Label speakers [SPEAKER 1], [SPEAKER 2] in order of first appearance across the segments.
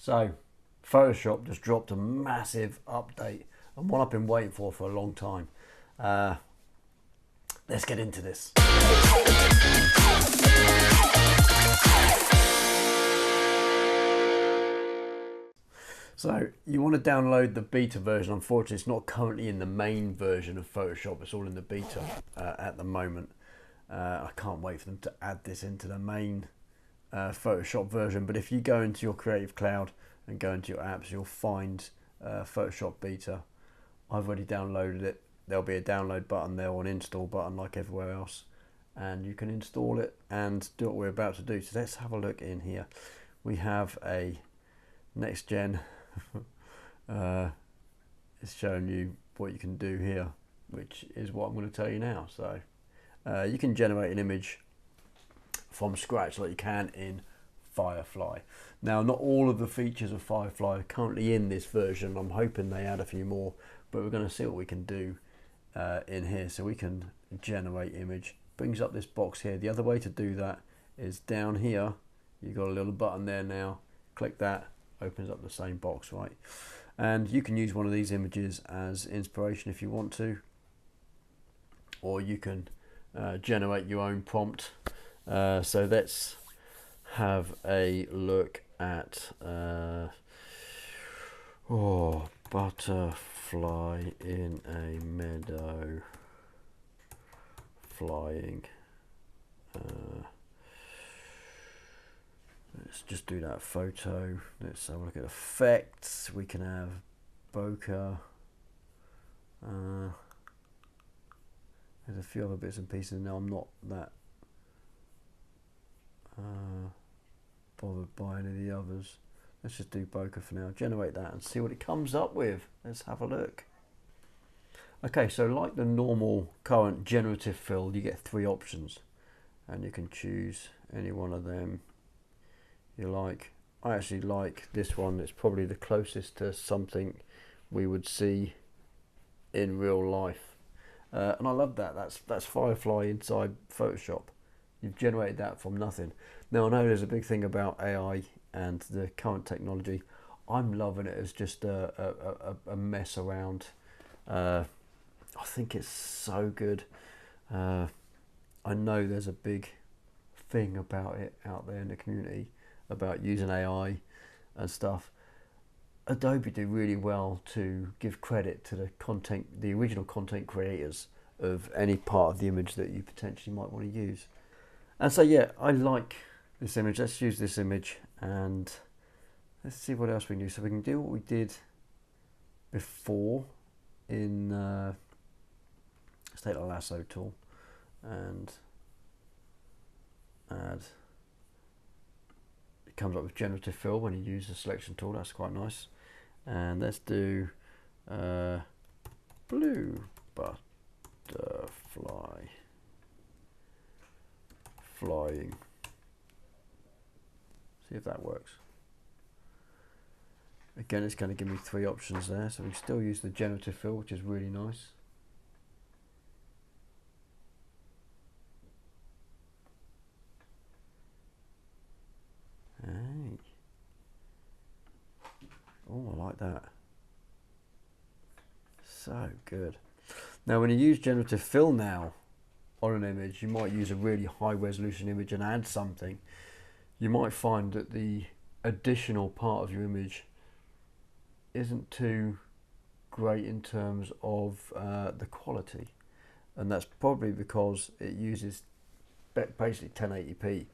[SPEAKER 1] So Photoshop just dropped a massive update, and one I've been waiting for a long time. Let's get into this. So you want to download the beta version. Unfortunately, it's not currently in the main version of Photoshop. It's all in the beta at the moment. I can't wait for them to add this into the main Photoshop version. But if you go into your Creative Cloud and go into your apps, you'll find Photoshop beta. I've already downloaded it. There'll be a download button there or an install button like everywhere else, and you can install it and do what we're about to do. So let's have a look in here. We have a next gen. It's showing you what you can do here, which is what I'm going to tell you now. So you can generate an image from scratch like you can in Firefly. Now, not all of the features of Firefly are currently in this version. I'm hoping they add a few more, but we're going to see what we can do in here. So we can generate image. Brings up this box here. The other way to do that is down here. You've got a little button there now. Click that, opens up the same box, right? And you can use one of these images as inspiration if you want to, or you can generate your own prompt. So let's have a look at butterfly in a meadow flying. Let's just do that photo. Let's have a look at effects. We can have bokeh. There's a few other bits and pieces. Now I'm not that bothered by any of the others. Let's just do bokeh for now. Generate that and see what it comes up with. Let's have a look. Okay, so like the normal current generative fill, you get 3 options, and you can choose any one of them you like. I actually like this one. It's probably the closest to something we would see in real life, and I love that. That's Firefly inside Photoshop. You've generated that from nothing. Now I know there's a big thing about AI and the current technology. I'm loving it as just a mess around. I think it's so good. I know there's a big thing about it out there in the community about using AI and stuff. Adobe do really well to give credit to the original content creators of any part of the image that you potentially might want to use. And so yeah, I like this image. Let's use this image and let's see what else we can do. So we can do what we did before in let's take the lasso tool and add. It comes up with generative fill when you use the selection tool. That's quite nice. And let's do blue butterfly flying. See if that works. Again, it's going to give me 3 options there, so we still use the generative fill, which is really nice. Hey. Oh, I like that. So good. Now, when you use generative fill now on an image, you might use a really high resolution image and add something. You might find that the additional part of your image isn't too great in terms of the quality, and that's probably because it uses basically 1080p.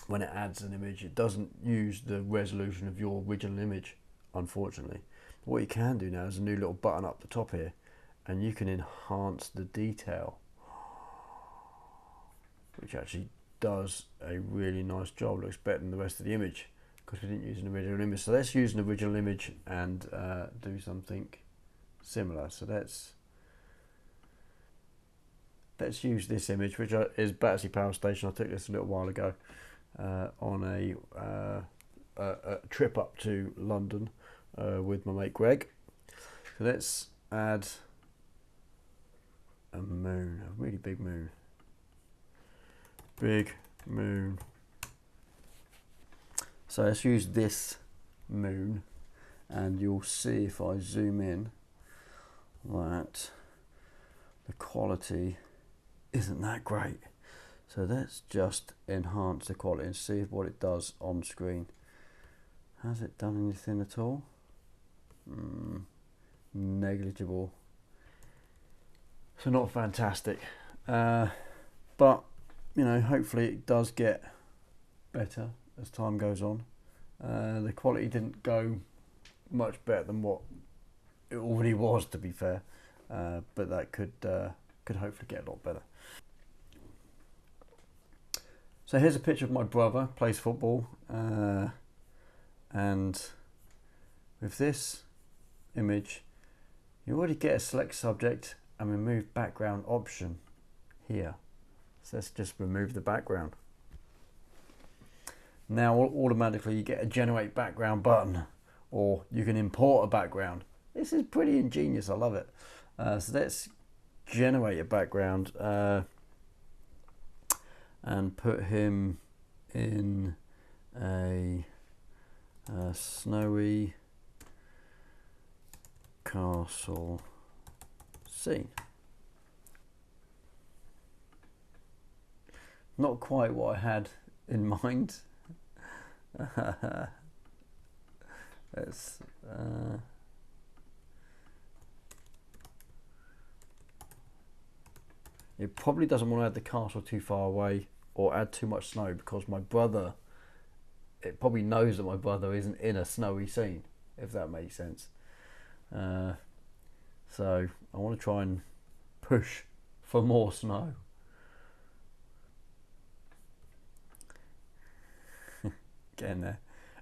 [SPEAKER 1] When it adds an image, it doesn't use the resolution of your original image, unfortunately. But what you can do now is a new little button up the top here, and you can enhance the detail, which actually does a really nice job. Looks better than the rest of the image because we didn't use an original image. So let's use an original image and do something similar. So let's use this image, which is Battersea Power Station. I took this a little while ago on a trip up to London with my mate Greg. So let's add a moon, a really big moon. Big moon. So let's use this moon, and you'll see if I zoom in that the quality isn't that great. So let's just enhance the quality and see what it does on screen. Has it done anything at all? Negligible. So not fantastic. But, you know, hopefully it does get better as time goes on. The quality didn't go much better than what it already was, to be fair. But that could hopefully get a lot better. So here's a picture of my brother, plays football, and with this image you already get a select subject and remove background option here. So let's just remove the background. Now automatically you get a generate background button, or you can import a background. This is pretty ingenious, I love it. So let's generate a background and put him in a snowy castle scene. Not quite what I had in mind. Let's it probably doesn't want to add the castle too far away or add too much snow, because my brother, it probably knows that my brother isn't in a snowy scene, if that makes sense. So I want to try and push for more snow. Getting there.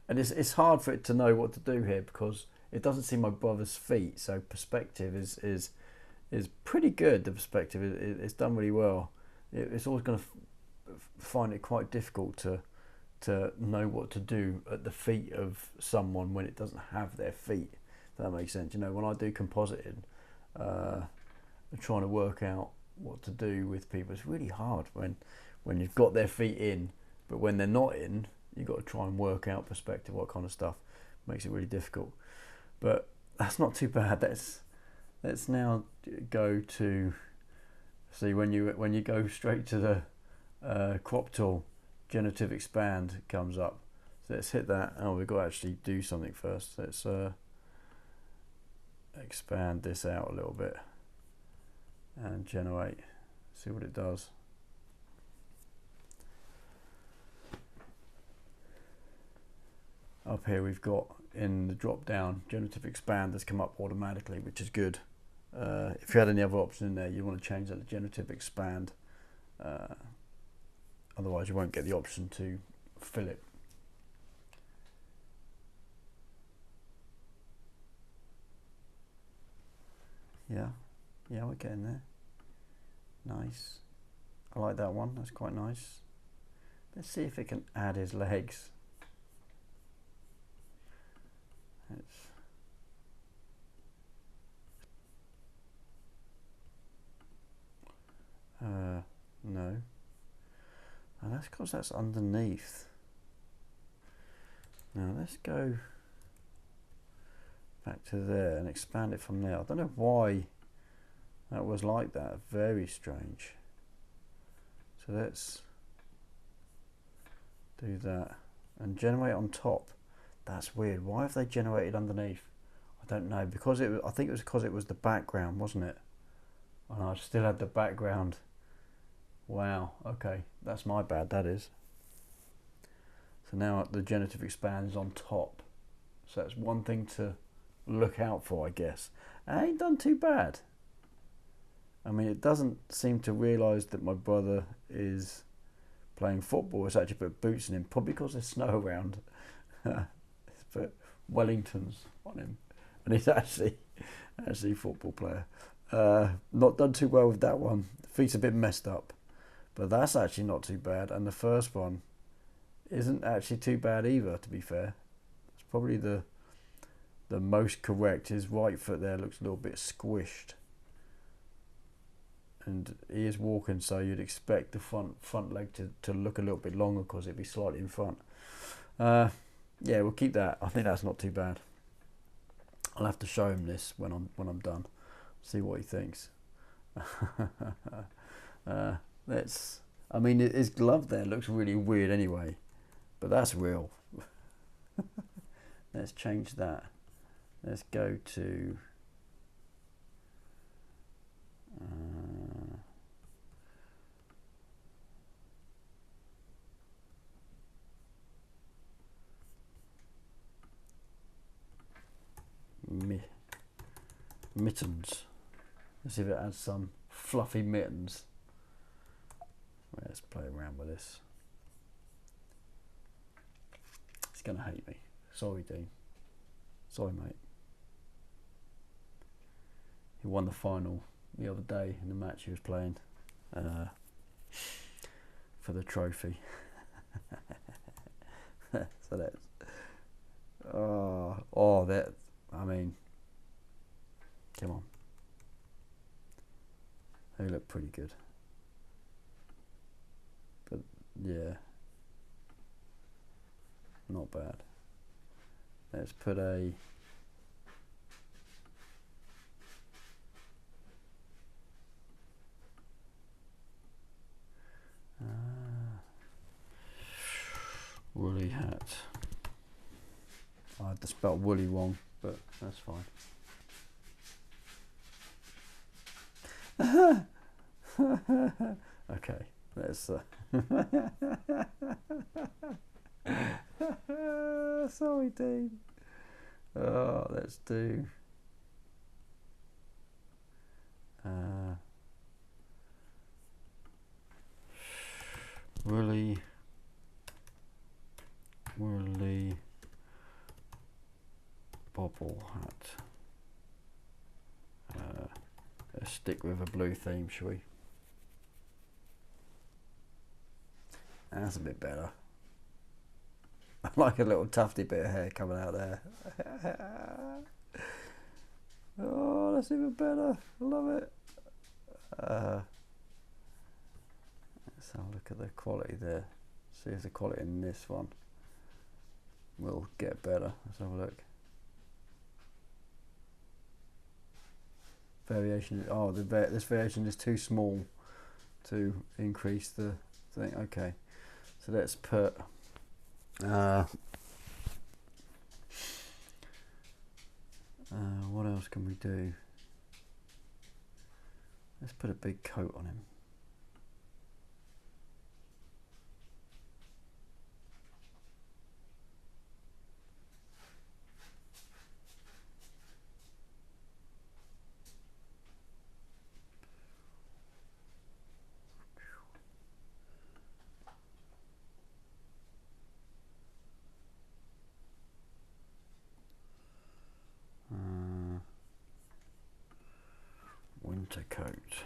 [SPEAKER 1] And it's hard for it to know what to do here, because it doesn't see my brother's feet, so perspective is pretty good. The perspective it's done really well. It's always going to find it quite difficult to know what to do at the feet of someone when it doesn't have their feet, if that makes sense. You know, when I do compositing, trying to work out what to do with people, it's really hard when you've got their feet in, but when they're not in, you've got to try and work out perspective, what kind of stuff. Makes it really difficult. But that's not too bad. Let's now go to, see, when you go straight to the crop tool, generative expand comes up. So let's hit that. Oh, we've got to actually do something first. Let's expand this out a little bit and generate, see what it does. Up here we've got, in the drop down, generative expand has come up automatically, which is good. If you had any other option in there, you want to change that to generative expand. Otherwise you won't get the option to fill it. Yeah, we're getting there. Nice. I like that one, that's quite nice. Let's see if it can add his legs. No. And that's because that's underneath. Now let's go back to there and expand it from there. I don't know why that was like that. Very strange. So let's do that and generate on top. That's weird. Why have they generated underneath? I don't know. Because it was, I think it was because it was the background, wasn't it? And I still had the background. Wow, okay, that's my bad, that is. So now the generative expand is on top. So that's one thing to look out for, I guess. And it ain't done too bad. I mean, it doesn't seem to realise that my brother is playing football. It's actually put boots on him, probably because there's snow around. It's put Wellingtons on him. And he's actually a football player. Not done too well with that one. The feet's a bit messed up. But that's actually not too bad, and the first one isn't actually too bad either, to be fair. It's probably the most correct. His right foot there looks a little bit squished. And he is walking, so you'd expect the front leg to look a little bit longer because it'd be slightly in front. Yeah, we'll keep that. I think that's not too bad. I'll have to show him this when I'm done. See what he thinks. Let's. I mean, his glove there looks really weird anyway, but that's real. Let's change that. Let's go to. Mittens. Let's see if it adds some fluffy mittens. Let's play around with this. He's gonna hate me. Sorry, Dean. Sorry, mate. He won the final the other day in the match he was playing for the trophy. So that's that. I mean, come on. They look pretty good. But yeah, not bad. Let's put a woolly hat. I had to spell woolly wrong, but that's fine. Okay, let's sorry, Dean. Oh, let's do woolly bobble hat. Let's stick with a blue theme, shall we? That's a bit better. I like a little tufty bit of hair coming out there. Oh, that's even better. I love it. Let's have a look at the quality there. See if the quality in this one will get better. Let's have a look. Variation. Oh, this variation is too small to increase the thing. Okay, so let's put. What else can we do? Let's put a big coat on him. Winter coat.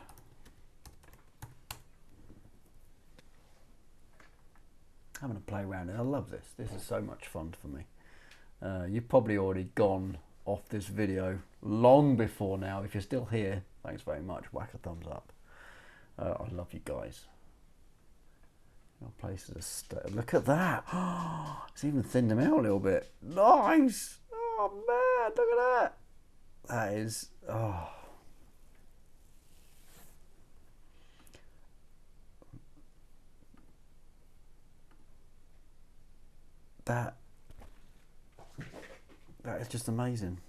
[SPEAKER 1] Having a play around it. I love this. This is so much fun for me. You've probably already gone off this video long before now. If you're still here, thanks very much. Whack a thumbs up. I love you guys. Your places are look at that. It's even thinned them out a little bit. Nice. Oh man, look at that. That is that is just amazing.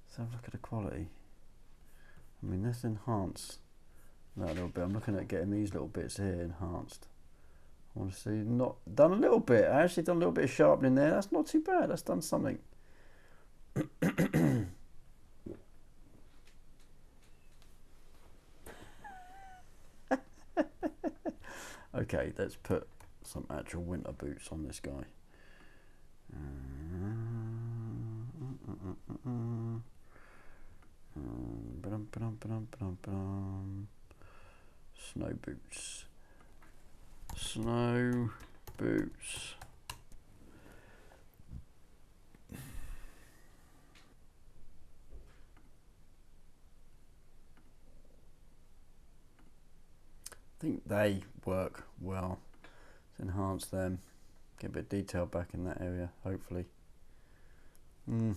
[SPEAKER 1] So look at the quality. I mean, let's enhance that a little bit. I'm looking at getting these little bits here enhanced. I want to see, not done a little bit. I actually done a little bit of sharpening there. That's not too bad. That's done something. Okay, let's put some actual winter boots on this guy. Snow boots. Snow boots. I think they work well. Let's enhance them. Get a bit of detail back in that area, hopefully. Yeah.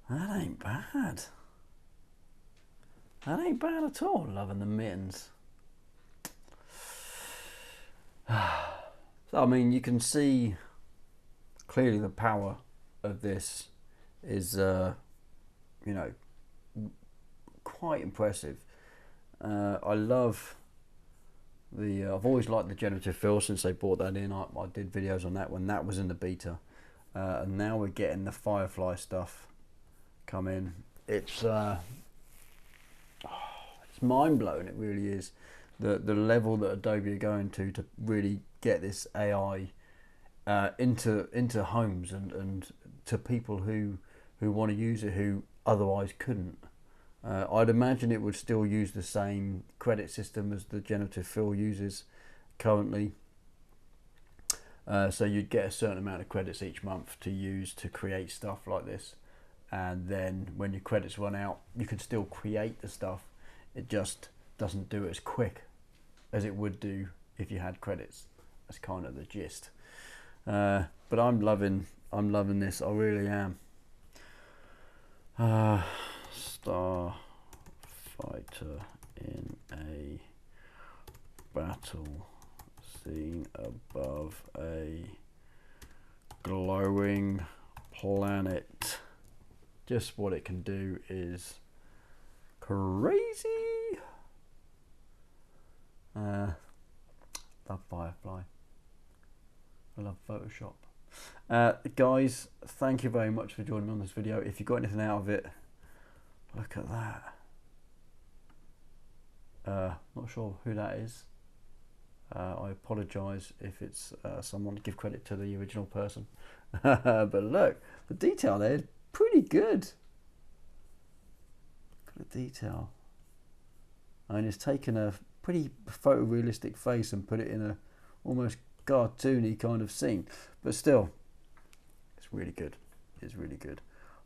[SPEAKER 1] That ain't bad. That ain't bad at all. Loving the mittens. So, I mean, you can see clearly the power of this is, you know, quite impressive. I love the. I've always liked the generative fill since they brought that in. I did videos on that when that was in the beta, and now we're getting the Firefly stuff come in. It's mind blowing. It really is. The level that Adobe are going to really get this AI into homes and to people who want to use it who otherwise couldn't. I'd imagine it would still use the same credit system as the generative fill uses currently. So you'd get a certain amount of credits each month to use to create stuff like this, and then when your credits run out, you can still create the stuff. It just doesn't do it as quick as it would do if you had credits. That's kind of the gist. But I'm loving this. I really am. Star fighter in a battle scene above a glowing planet. Just what it can do is crazy. Love Firefly. I love Photoshop. Guys, thank you very much for joining me on this video. If you got anything out of it, look at that. Not sure who that is. I apologise if it's someone. Give credit to the original person. But look, the detail there is pretty good. Look at the detail. I mean, it's taken a pretty photorealistic face and put it in a almost cartoony kind of scene, but still, it's really good. It's really good.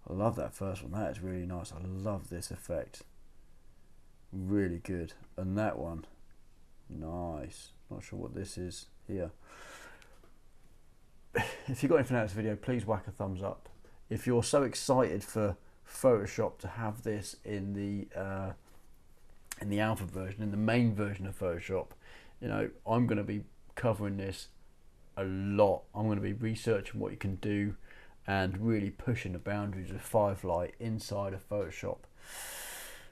[SPEAKER 1] I love that first one. That is really nice. I love this effect. Really good. And that one, nice. Not sure what this is here. If you got anything out of this video, please whack a thumbs up. If you're so excited for Photoshop to have this in the alpha version, in the main version of Photoshop, you know, I'm going to be covering this a lot. I'm going to be researching what you can do and really pushing the boundaries of Firefly inside of Photoshop,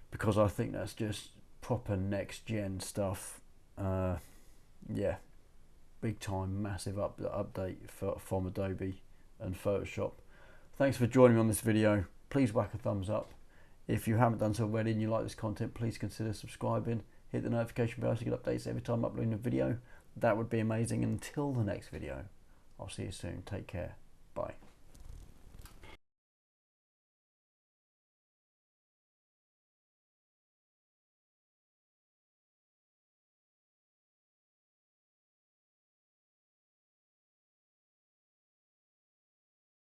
[SPEAKER 1] because I think that's just proper next gen stuff. Yeah, big time, massive update from Adobe and Photoshop. Thanks for joining me on this video. Please whack a thumbs up. If you haven't done so already and you like this content, please consider subscribing. Hit the notification bell so you get updates every time I'm uploading a video. That would be amazing. Until the next video, I'll see you soon. Take care. Bye.